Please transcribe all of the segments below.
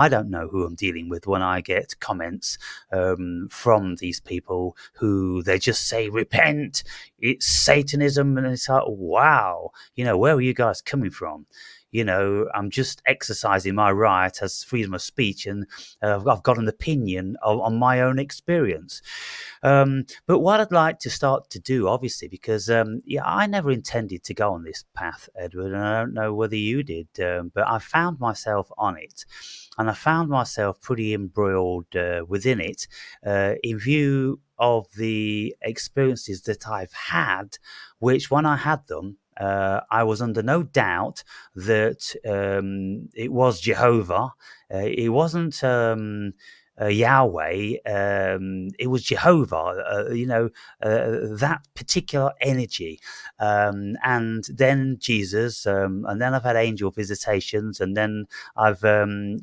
I don't know who I'm dealing with when I get comments from these people who they just say, repent, it's Satanism. And it's like, wow, where are you guys coming from? I'm just exercising my right as freedom of speech, and I've got an opinion on my own experience. But what I'd like to start to do, obviously, because I never intended to go on this path, Edward, and I don't know whether you did, but I found myself on it, and I found myself pretty embroiled within it, in view of the experiences that I've had, which when I had them, I was under no doubt that it was Jehovah. It wasn't Yahweh. It was Jehovah. That particular energy, and then Jesus, and then I've had angel visitations, and then I've been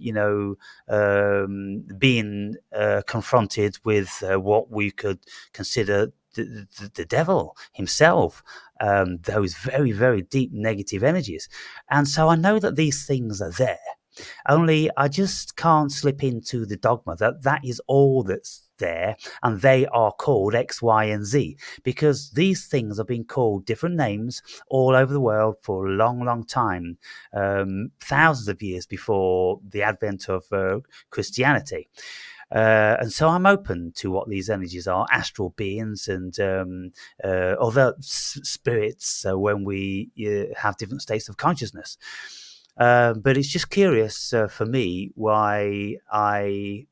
confronted with what we could consider the devil himself, those very, very deep negative energies. And so I know that these things are there, only I just can't slip into the dogma that is all that's there, and they are called X, Y, and Z, because these things have been called different names all over the world for a long, long time, thousands of years before the advent of Christianity. And so I'm open to what these energies are, astral beings and other spirits when we have different states of consciousness. But it's just curious for me why I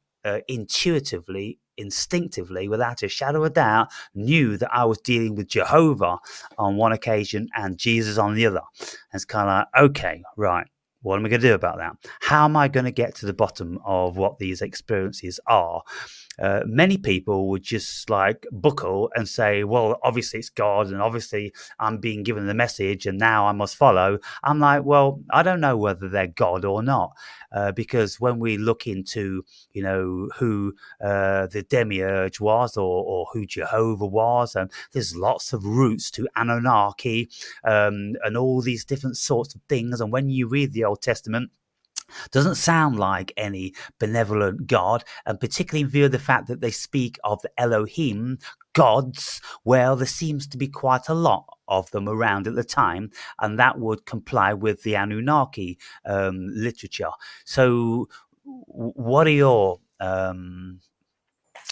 intuitively, instinctively, without a shadow of a doubt, knew that I was dealing with Jehovah on one occasion and Jesus on the other. And it's kind of like, okay, right. What am I going to do about that? How am I going to get to the bottom of what these experiences are? Many people would just like buckle and say, well, obviously it's God, and obviously I'm being given the message and now I must follow. I'm like, well, I don't know whether they're God or not, because when we look into, who the demiurge was, or who Jehovah was, and there's lots of roots to Anunnaki, and all these different sorts of things. And when you read the Old Testament, doesn't sound like any benevolent God, and particularly in view of the fact that they speak of the Elohim, gods. Well, there seems to be quite a lot of them around at the time, and that would comply with the Anunnaki literature. So what are your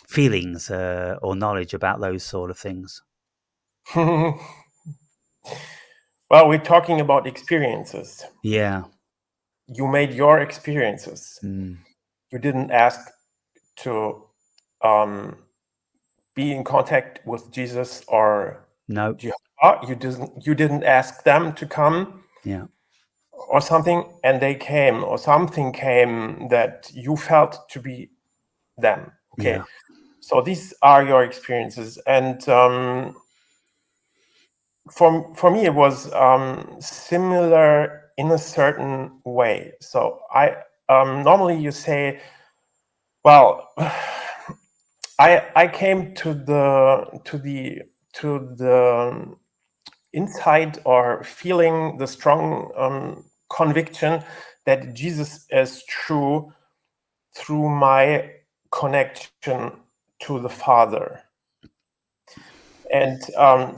feelings or knowledge about those sort of things? Well, we're talking about experiences. Yeah. You made your experiences. You didn't ask to be in contact with Jesus or No. Jehovah. You didn't ask them to come. Yeah. Or something, and they came, or something came that you felt to be them. Okay. Yeah. So these are your experiences, and for me it was similar in a certain way. So I normally you say, well, I came to the insight or feeling the strong conviction that Jesus is true through my connection to the Father. And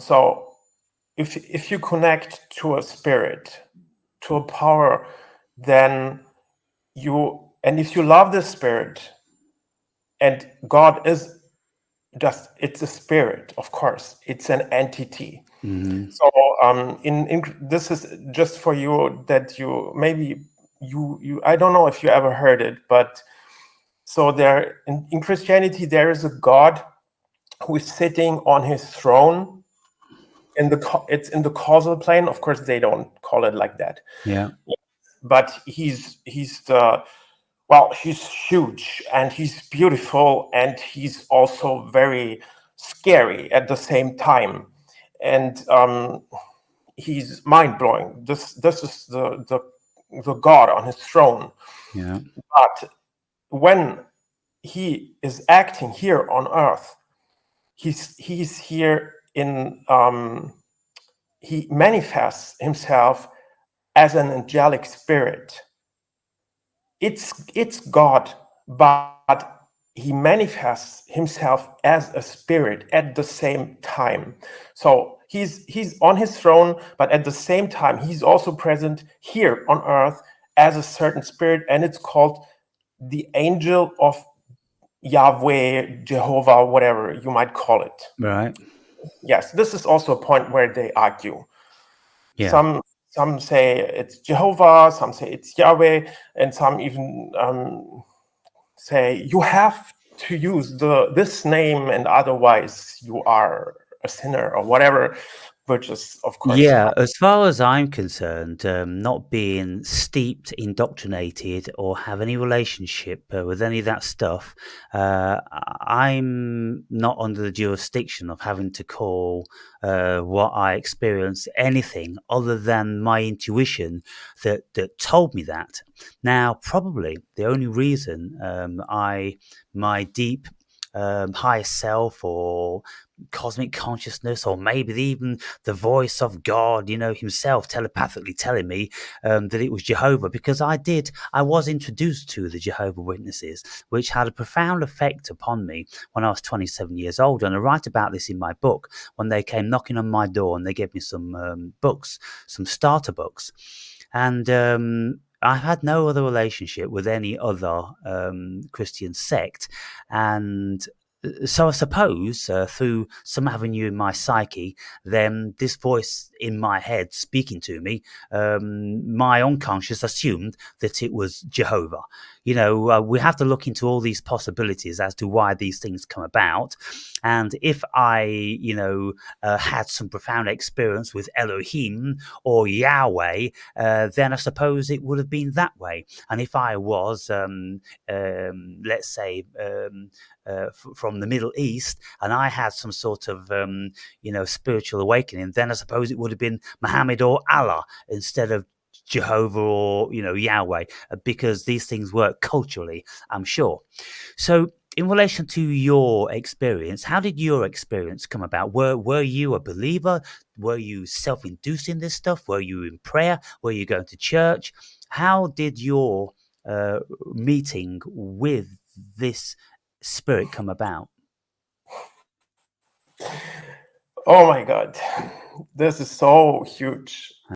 so if you connect to a spirit, to a power, then if you love the spirit, and God is just, it's a spirit, of course, it's an entity. Mm-hmm. So this is just for you, that you maybe you I don't know if you ever heard it, but so there in Christianity there is a God who is sitting on his throne it's in the causal plane. Of course they don't call it like that. Yeah. But he's huge, and he's beautiful, and he's also very scary at the same time. And he's mind-blowing. This is the God on his throne. Yeah. But when he is acting here on earth, he's here in he manifests himself as an angelic spirit it's God, but he manifests himself as a spirit at the same time. So he's on his throne, but at the same time he's also present here on earth as a certain spirit, and it's called the angel of Yahweh, Jehovah, whatever you might call it. Right. Yes, this is also a point where they argue. Yeah. Some say it's Jehovah, some say it's Yahweh, and some even say you have to use this name, and otherwise you are a sinner or whatever, which is of course Yeah, as far as I'm concerned, not being steeped, indoctrinated, or have any relationship with any of that stuff, I'm not under the jurisdiction of having to call what I experience anything other than my intuition that told me that. Now, probably the only reason my deep higher self or cosmic consciousness, or maybe even the voice of God, himself telepathically telling me that it was Jehovah, because I was introduced to the Jehovah Witnesses, which had a profound effect upon me when I was 27 years old. And I write about this in my book, when they came knocking on my door and they gave me some books, some starter books. And I had no other relationship with any other Christian sect. And so I suppose through some avenue in my psyche, then this voice in my head speaking to me, my unconscious assumed that it was Jehovah. We have to look into all these possibilities as to why these things come about. And if I, had some profound experience with Elohim or Yahweh, then I suppose it would have been that way. And if I was, let's say, from the Middle East, and I had some sort of, spiritual awakening, then I suppose it would have been Muhammad or Allah instead of Jehovah or, Yahweh, because these things work culturally, I'm sure. So, in relation to your experience, how did your experience come about? Were you a believer? Were you self-inducing this stuff? Were you in prayer? Were you going to church? How did your meeting with this spirit come about? Oh my God, this is so huge.